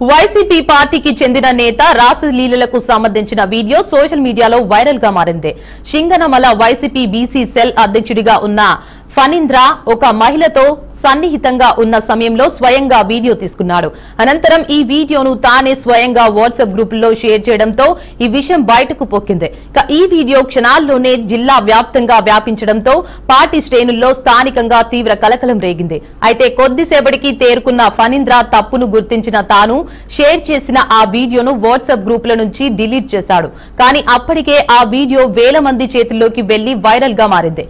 YCP పార్టీకి చెందిన నేత రాసలీలలకు సంబంధించిన వీడియో సోషల్ మీడియాలో వైరల్ గా మారింది. సింగనమల వైసీపీ బీసీ సెల్ అధ్యక్షుడిగా ఉన్న ఫణీంద్ర ఒక మహిళతో సన్నిహితంగా ఉన్న సమయంలో స్వయంగా వీడియో తీసుకున్నాడు. అనంతరం ఈ వీడియోను తానే స్వయంగా వాట్సాప్ గ్రూపుల్లో షేర్ చేయడంతో ఈ విషయం బయటకు పొక్కింది. ఈ వీడియో క్షణాల్లోనే జిల్లా వ్యాప్తంగా వ్యాపించడంతో పార్టీ శ్రేణుల్లో స్థానికంగా తీవ్ర కలకలం రేగింది. అయితే కొద్దిసేపటికి తేరుకున్న ఫణీంద్ర తప్పును గుర్తించిన తాను షేర్ చేసిన ఆ వీడియోను వాట్సాప్ గ్రూపుల నుంచి డిలీట్ చేశాడు. కానీ అప్పటికే ఆ వీడియో వేల మంది చేతుల్లోకి వెళ్లి వైరల్ గా మారింది.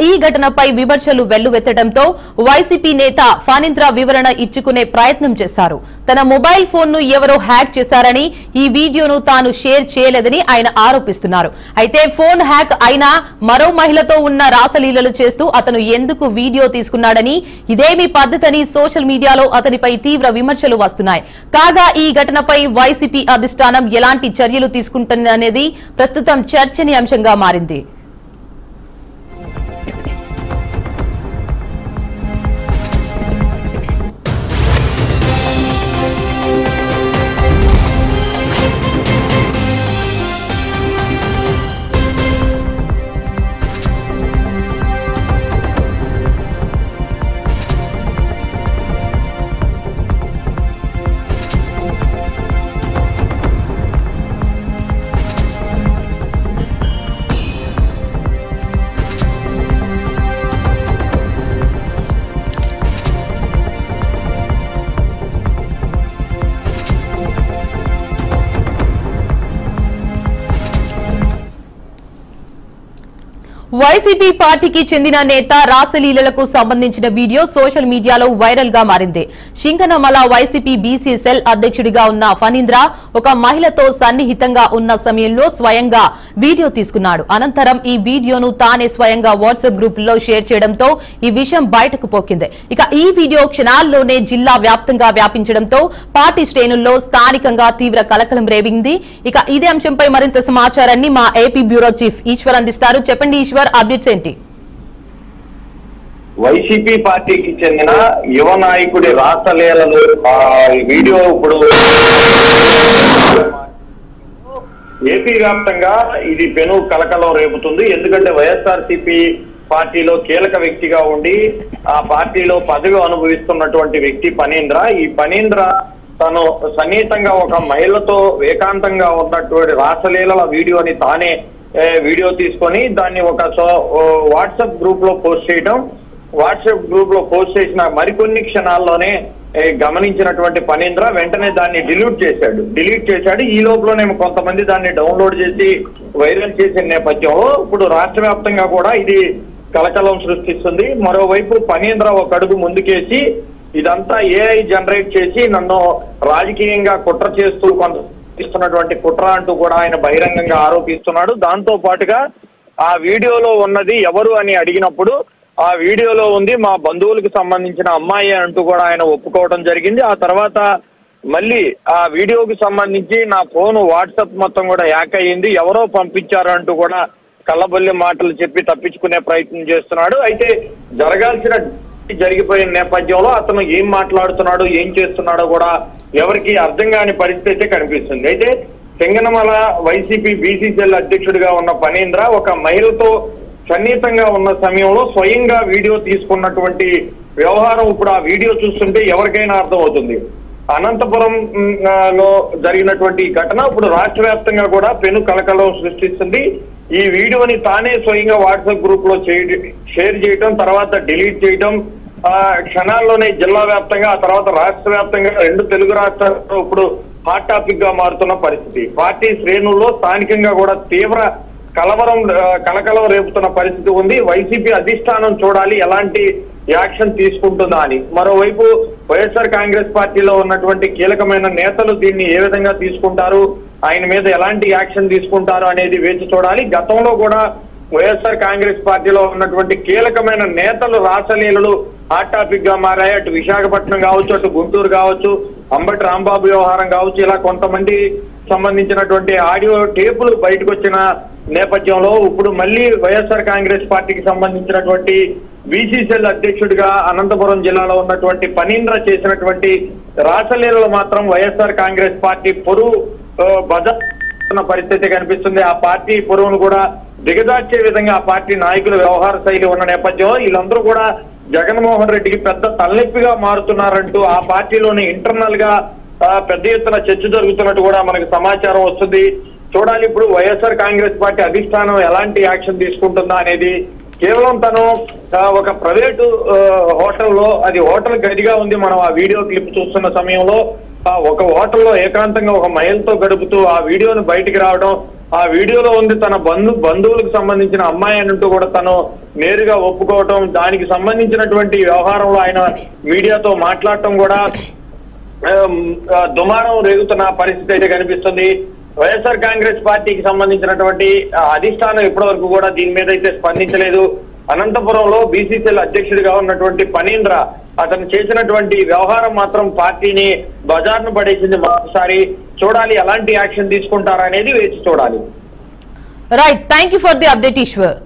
ఈ ఘటనపై విమర్శలు వెల్లువెత్తడంతో వైసీపీ నేత ఫణీంద్ర వివరణ ఇచ్చుకునే ప్రయత్నం చేశారు. తన మొబైల్ ఫోన్ ను ఎవరో హ్యాక్ చేశారని, ఈ వీడియోను తాను షేర్ చేయలేదని ఆయన ఆరోపిస్తున్నారు. అయితే ఫోన్ హ్యాక్ అయినా మరో మహిళతో ఉన్న రాసలీలలు చేస్తూ అతను ఎందుకు వీడియో తీసుకున్నాడని, ఇదేమి పద్ధతని సోషల్ మీడియాలో అతనిపై తీవ్ర విమర్శలు వస్తున్నాయి. కాగా ఈ ఘటనపై వైసీపీ అధిష్టానం ఎలాంటి చర్యలు తీసుకుంటుందనేది ప్రస్తుతం చర్చనీయాంశంగా మారింది. వైసీపీ పార్టీకి చెందిన నేత రాసలీలలకు సంబంధించిన వీడియో సోషల్ మీడియాలో వైరల్ గా మారింది. సింగనమల వైసీపీ బీసీ సెల్ అధ్యక్షుడిగా ఉన్న ఫణీంద్ర ఒక మహిళతో సన్నిహితంగా ఉన్న సమయంలో స్వయంగా వీడియో తీసుకున్నాడు. అనంతరం ఈ వీడియోను తానే స్వయంగా వాట్సాప్ గ్రూపుల్లో షేర్ చేయడంతో ఈ విషయం బయటకు పొక్కింది. ఈ వీడియో క్షణాల్లోనే జిల్లా వ్యాప్తంగా వ్యాపించడంతో పార్టీ శ్రేణుల్లో స్థానికంగా తీవ్ర కలకలం రేగింది. ఇదే అంశంపై మరింత సమాచారాన్ని మా ఏపీ బ్యూరో చీఫ్ ఈశ్వర్ అందిస్తారు. చెప్పండి ఈశ్వర్, అప్డేట్స్ ఏంటి? వైసీపీ పార్టీకి చెందిన యువ నాయకుడి రాసలీలలు వీడియో ఇప్పుడు ఏపీ వ్యాప్తంగా ఇది పెను కలకలం రేపుతుంది. ఎందుకంటే వైఎస్ఆర్సీపీ పార్టీలో కీలక వ్యక్తిగా ఉండి ఆ పార్టీలో పదవి అనుభవిస్తున్నటువంటి వ్యక్తి ఫణీంద్ర. ఈ ఫణీంద్ర తను సన్నిహితంగా ఒక మహిళతో ఏకాంతంగా ఉన్నటువంటి రాసలీలల వీడియోని తానే వీడియో తీసుకొని దాన్ని ఒక వాట్సాప్ గ్రూప్ లో పోస్ట్ చేయడం, వాట్సాప్ గ్రూప్ లో పోస్ట్ చేసిన మరికొన్ని క్షణాల్లోనే గమనించినటువంటి ఫణీంద్ర వెంటనే దాన్ని డిలీట్ చేశాడు. ఈ లోపలనే కొంతమంది దాన్ని డౌన్లోడ్ చేసి వైరల్ చేసిన నేపథ్యంలో ఇప్పుడు రాష్ట్ర వ్యాప్తంగా కూడా ఇది కలకలం సృష్టిస్తుంది. మరోవైపు ఫణీంద్ర ఒక అడుగు ముందుకేసి ఇదంతా ఏఐ జనరేట్ చేసి నన్ను రాజకీయంగా కుట్ర చేస్తూ ఇస్తున్నటువంటి కుట్ర అంటూ కూడా ఆయన బహిరంగంగా ఆరోపిస్తున్నాడు. దాంతో పాటుగా ఆ వీడియోలో ఉన్నది ఎవరు అని అడిగినప్పుడు ఆ వీడియోలో ఉంది మా బంధువులకు సంబంధించిన అమ్మాయి అంటూ కూడా ఆయన ఒప్పుకోవడం జరిగింది. ఆ తర్వాత మళ్ళీ ఆ వీడియోకి సంబంధించి నా ఫోన్ వాట్సాప్ మొత్తం కూడా హ్యాక్ అయ్యింది, ఎవరో పంపించారు అంటూ కూడా కళ్ళబొల్లి మాటలు చెప్పి తప్పించుకునే ప్రయత్నం చేస్తున్నాడు. అయితే జరిగిపోయిన నేపథ్యంలో అతను ఏం మాట్లాడుతున్నాడు, ఏం చేస్తున్నాడో కూడా ఎవరికి అర్థం కాని పరిస్థితి అయితే కనిపిస్తుంది. అయితే సింగనమల వైసీపీ బీసీ సెల్ అధ్యక్షుడిగా ఉన్న ఫణీంద్ర ఒక మహిళతో సన్నిహితంగా ఉన్న సమయంలో స్వయంగా వీడియో తీసుకున్నటువంటి వ్యవహారం ఇప్పుడు ఆ వీడియో చూస్తుంటే ఎవరికైనా అర్థమవుతుంది. అనంతపురం లో జరిగినటువంటి ఘటన ఇప్పుడు రాష్ట్ర వ్యాప్తంగా కూడా పెను కలకలం సృష్టిస్తుంది. ఈ వీడియోని తానే స్వయంగా వాట్సాప్ గ్రూప్ లో షేర్ చేయడం, తర్వాత డిలీట్ చేయడం, క్షణాల్లోనే జిల్లా వ్యాప్తంగా ఆ తర్వాత రాష్ట్ర వ్యాప్తంగా 2 తెలుగు రాష్ట్రాల్లో ఇప్పుడు హాట్ టాపిక్ గా మారుతున్న పరిస్థితి. పార్టీ శ్రేణుల్లో స్థానికంగా కూడా తీవ్ర కలకలం రేపుతున్న పరిస్థితి ఉంది. వైసీపీ అధిష్టానం చూడాలి ఎలాంటి యాక్షన్ తీసుకుంటుందా అని. మరోవైపు వైఎస్ఆర్ కాంగ్రెస్ పార్టీలో ఉన్నటువంటి కీలకమైన నేతలు దీన్ని ఏ విధంగా తీసుకుంటారు, ఆయన మీద ఎలాంటి యాక్షన్ తీసుకుంటారు అనేది వేచి చూడాలి. గతంలో కూడా వైఎస్ఆర్ కాంగ్రెస్ పార్టీలో ఉన్నటువంటి కీలకమైన నేతలు రాసలీలలు హాట్ టాపిక్ గా మారాయి. అటు విశాఖపట్నం కావచ్చు, అటు గుంటూరు కావచ్చు, అంబటి రాంబాబు వ్యవహారం కావచ్చు, ఇలా కొంతమంది సంబంధించినటువంటి ఆడియో టేపులు బయటకు వచ్చిన నేపథ్యంలో ఇప్పుడు మళ్ళీ వైఎస్ఆర్ కాంగ్రెస్ పార్టీకి సంబంధించినటువంటి బీసీ సెల్ అధ్యక్షుడిగా అనంతపురం జిల్లాలో ఉన్నటువంటి ఫణీంద్ర చేసినటువంటి రాసలీలలో మాత్రం వైఎస్ఆర్ కాంగ్రెస్ పార్టీ పొరుగు బజార్న పరిస్థితి కనిపిస్తుంది. ఆ పార్టీ పొరుగును కూడా దిగజార్చే విధంగా ఆ పార్టీ నాయకుల వ్యవహార శైలి ఉన్న నేపథ్యంలో వీళ్ళందరూ కూడా జగన్మోహన్ రెడ్డికి పెద్ద తలనొప్పిగా మారుతున్నారంటూ ఆ పార్టీలోని ఇంటర్నల్ గా పెద్ద ఎత్తున చర్చ జరుగుతున్నట్టు కూడా మనకు సమాచారం వస్తుంది. చూడాలి ఇప్పుడు వైఎస్ఆర్ కాంగ్రెస్ పార్టీ అధిష్టానం ఎలాంటి యాక్షన్ తీసుకుంటుందా అనేది. కేవలం తను ఒక ప్రైవేటు హోటల్లో, అది హోటల్ గదిగా ఉంది, మనం ఆ వీడియో క్లిప్ చూస్తున్న సమయంలో ఒక హోటల్లో ఏకాంతంగా ఒక మహిళతో గడుపుతూ ఆ వీడియోను బయటికి రావడం, ఆ వీడియోలో ఉంది తన బంధువులకు సంబంధించిన అమ్మాయి అంటూ కూడా తను నేరుగా ఒప్పుకోవటం, దానికి సంబంధించినటువంటి వ్యవహారంలో ఆయన మీడియాతో మాట్లాడటం కూడా దుమారం రేగుతున్న పరిస్థితి అయితే కనిపిస్తుంది. వైఎస్ఆర్ కాంగ్రెస్ పార్టీకి సంబంధించినటువంటి అధిష్టానం ఇప్పటి కూడా దీని మీద అయితే స్పందించలేదు. అనంతపురంలో బీసీసీఎల్ అధ్యక్షుడిగా ఉన్నటువంటి ఫణీంద్ర అతను చేసినటువంటి వ్యవహారం మాత్రం పార్టీని బజార్ను పడేసింది. మరోసారి చూడాలి ఎలాంటి యాక్షన్ తీసుకుంటారనేది వేచి చూడాలి. Right, thank you for the update Eshwar.